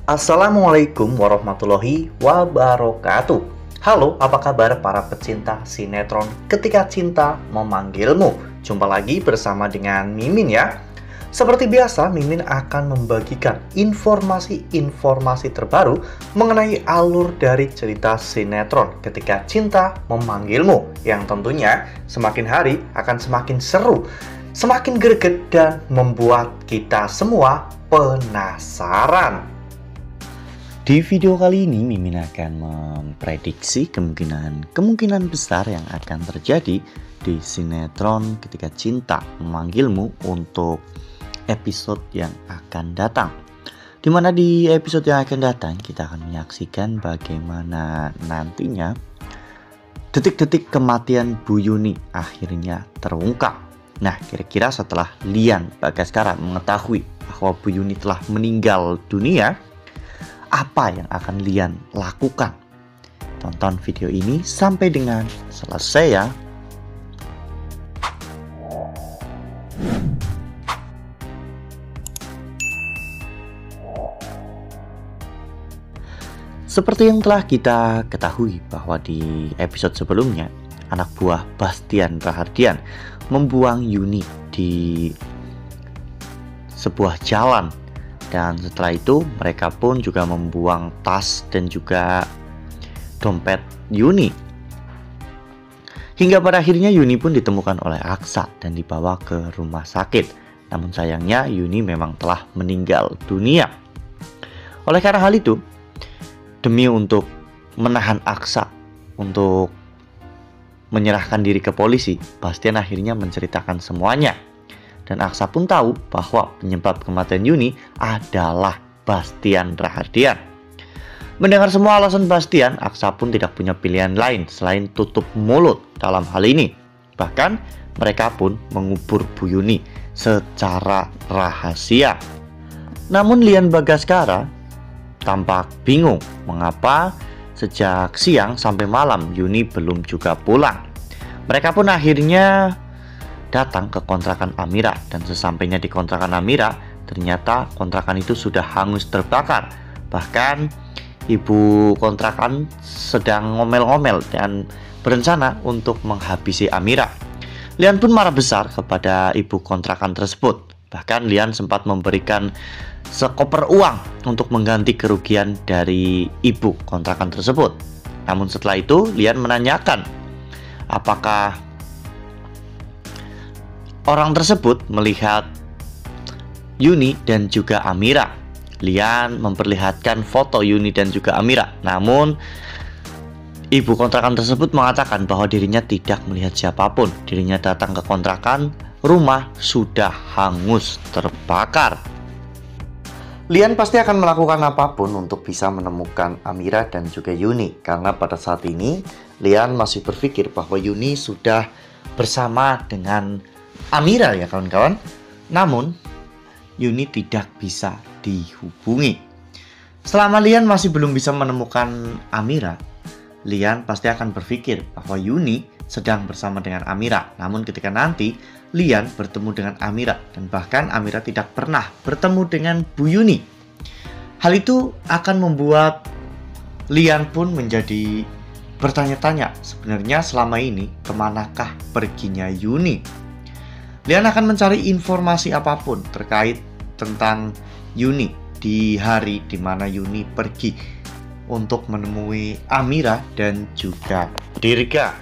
Assalamualaikum warahmatullahi wabarakatuh. Halo, apa kabar para pecinta sinetron Ketika Cinta Memanggilmu? Jumpa lagi bersama dengan Mimin ya. Seperti biasa, Mimin akan membagikan informasi-informasi terbaru mengenai alur dari cerita sinetron Ketika Cinta Memanggilmu, yang tentunya semakin hari akan semakin seru, semakin greget, dan membuat kita semua penasaran. Di video kali ini, Mimin akan memprediksi kemungkinan besar yang akan terjadi di sinetron Ketika Cinta Memanggilmu untuk episode yang akan datang. Dimana di episode yang akan datang, kita akan menyaksikan bagaimana nantinya detik-detik kematian Bu Yuni akhirnya terungkap. Nah, kira-kira setelah Lian Bagaskara mengetahui bahwa Bu Yuni telah meninggal dunia, apa yang akan Lian lakukan? Tonton video ini sampai dengan selesai ya. Seperti yang telah kita ketahui bahwa di episode sebelumnya, anak buah Bastian Rahardian membuang Yuni di sebuah jalan. Dan setelah itu mereka pun juga membuang tas dan juga dompet Yuni. Hingga pada akhirnya Yuni pun ditemukan oleh Aksa dan dibawa ke rumah sakit. Namun sayangnya Yuni memang telah meninggal dunia. Oleh karena hal itu, demi untuk menahan Aksa untuk menyerahkan diri ke polisi, Bastian akhirnya menceritakan semuanya. Dan Aksa pun tahu bahwa penyebab kematian Yuni adalah Bastian Rahardian. Mendengar semua alasan Bastian, Aksa pun tidak punya pilihan lain selain tutup mulut dalam hal ini. Bahkan mereka pun mengubur Bu Yuni secara rahasia. Namun Lian Bagaskara tampak bingung mengapa sejak siang sampai malam Yuni belum juga pulang. Mereka pun akhirnya datang ke kontrakan Amira, dan sesampainya di kontrakan Amira, ternyata kontrakan itu sudah hangus terbakar. Bahkan ibu kontrakan sedang ngomel-ngomel dan berencana untuk menghabisi Amira. Lian pun marah besar kepada ibu kontrakan tersebut. Bahkan Lian sempat memberikan sekoper uang untuk mengganti kerugian dari ibu kontrakan tersebut. Namun setelah itu Lian menanyakan apakah orang tersebut melihat Yuni dan juga Amira. Lian memperlihatkan foto Yuni dan juga Amira. Namun ibu kontrakan tersebut mengatakan bahwa dirinya tidak melihat siapapun. Dirinya datang ke kontrakan, rumah sudah hangus terbakar. Lian pasti akan melakukan apapun untuk bisa menemukan Amira dan juga Yuni, karena pada saat ini Lian masih berpikir bahwa Yuni sudah bersama dengan Amira ya kawan-kawan. Namun Yuni tidak bisa dihubungi. Selama Lian masih belum bisa menemukan Amira, Lian pasti akan berpikir bahwa Yuni sedang bersama dengan Amira. Namun ketika nanti Lian bertemu dengan Amira, dan bahkan Amira tidak pernah bertemu dengan Bu Yuni, hal itu akan membuat Lian pun menjadi bertanya-tanya, sebenarnya selama ini kemanakah perginya Yuni? Lian akan mencari informasi apapun terkait tentang Yuni di hari di mana Yuni pergi untuk menemui Amira dan juga Dirga.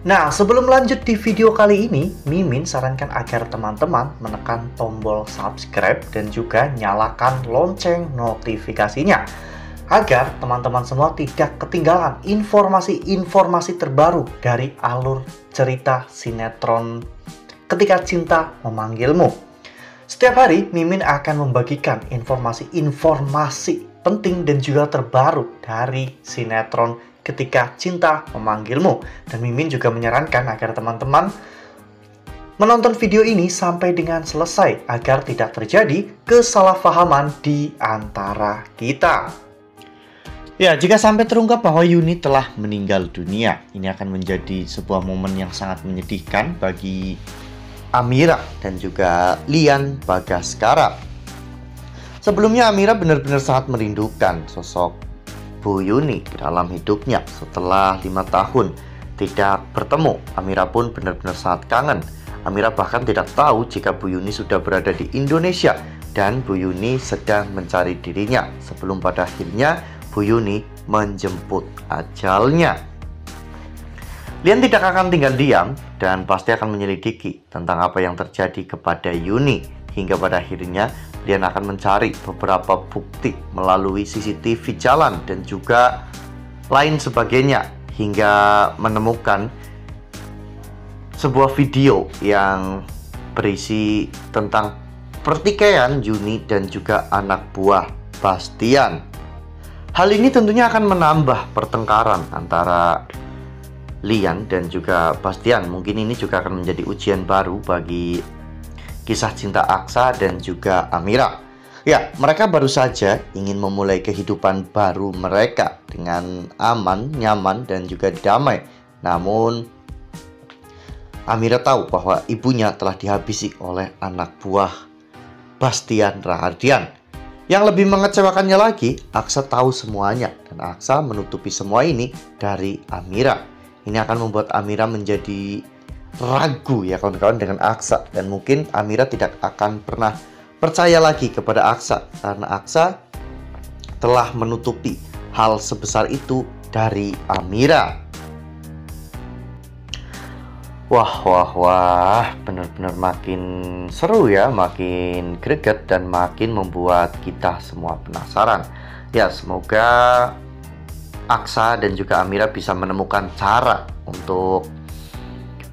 Nah, sebelum lanjut di video kali ini, Mimin sarankan agar teman-teman menekan tombol subscribe dan juga nyalakan lonceng notifikasinya, agar teman-teman semua tidak ketinggalan informasi-informasi terbaru dari alur cerita sinetron Ketika Cinta Memanggilmu. Setiap hari Mimin akan membagikan informasi-informasi penting dan juga terbaru dari sinetron Ketika Cinta Memanggilmu. Dan Mimin juga menyarankan agar teman-teman menonton video ini sampai dengan selesai agar tidak terjadi kesalahpahaman di antara kita. Ya, jika sampai terungkap bahwa Yuni telah meninggal dunia, ini akan menjadi sebuah momen yang sangat menyedihkan bagi Amira dan juga Lian Bagaskara. Sebelumnya Amira benar-benar sangat merindukan sosok Bu Yuni dalam hidupnya. Setelah 5 tahun tidak bertemu, Amira pun benar-benar sangat kangen. Amira bahkan tidak tahu jika Bu Yuni sudah berada di Indonesia dan Bu Yuni sedang mencari dirinya, sebelum pada akhirnya Bu Yuni menjemput ajalnya. Lian tidak akan tinggal diam dan pasti akan menyelidiki tentang apa yang terjadi kepada Yuni. Hingga pada akhirnya Lian akan mencari beberapa bukti melalui CCTV jalan dan juga lain sebagainya, hingga menemukan sebuah video yang berisi tentang pertikaian Yuni dan juga anak buah Bastian. Hal ini tentunya akan menambah pertengkaran antara Lian dan juga Bastian. Mungkin ini juga akan menjadi ujian baru bagi kisah cinta Aksa dan juga Amira. Ya, mereka baru saja ingin memulai kehidupan baru mereka dengan aman, nyaman, dan juga damai. Namun, Amira tahu bahwa ibunya telah dihabisi oleh anak buah Bastian Rahardian. Yang lebih mengecewakannya lagi, Aksa tahu semuanya dan Aksa menutupi semua ini dari Amira. Ini akan membuat Amira menjadi ragu ya kawan-kawan dengan Aksa, dan mungkin Amira tidak akan pernah percaya lagi kepada Aksa karena Aksa telah menutupi hal sebesar itu dari Amira. Wah, benar-benar makin seru ya, makin greget dan makin membuat kita semua penasaran. Ya, semoga Aksa dan juga Amira bisa menemukan cara untuk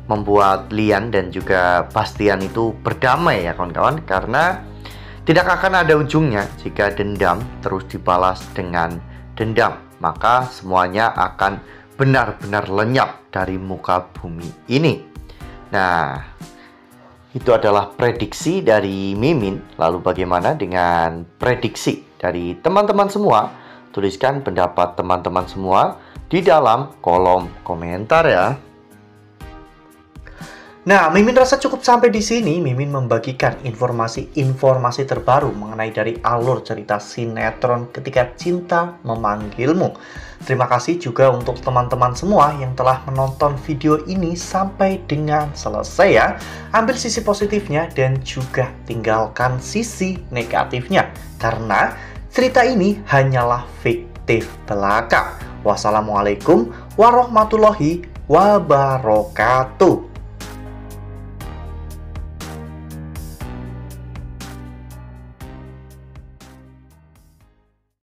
membuat Lian dan juga Bastian itu berdamai ya kawan-kawan, karena tidak akan ada ujungnya jika dendam terus dibalas dengan dendam, maka semuanya akan benar-benar lenyap dari muka bumi ini. Nah, itu adalah prediksi dari Mimin. Lalu bagaimana dengan prediksi dari teman-teman semua? Tuliskan pendapat teman-teman semua di dalam kolom komentar ya. Nah, Mimin rasa cukup sampai di sini. Mimin membagikan informasi terbaru mengenai dari alur cerita sinetron Ketika Cinta Memanggilmu. Terima kasih juga untuk teman-teman semua yang telah menonton video ini sampai dengan selesai ya. Ambil sisi positifnya dan juga tinggalkan sisi negatifnya, karena cerita ini hanyalah fiktif belaka. Wassalamualaikum warahmatullahi wabarakatuh.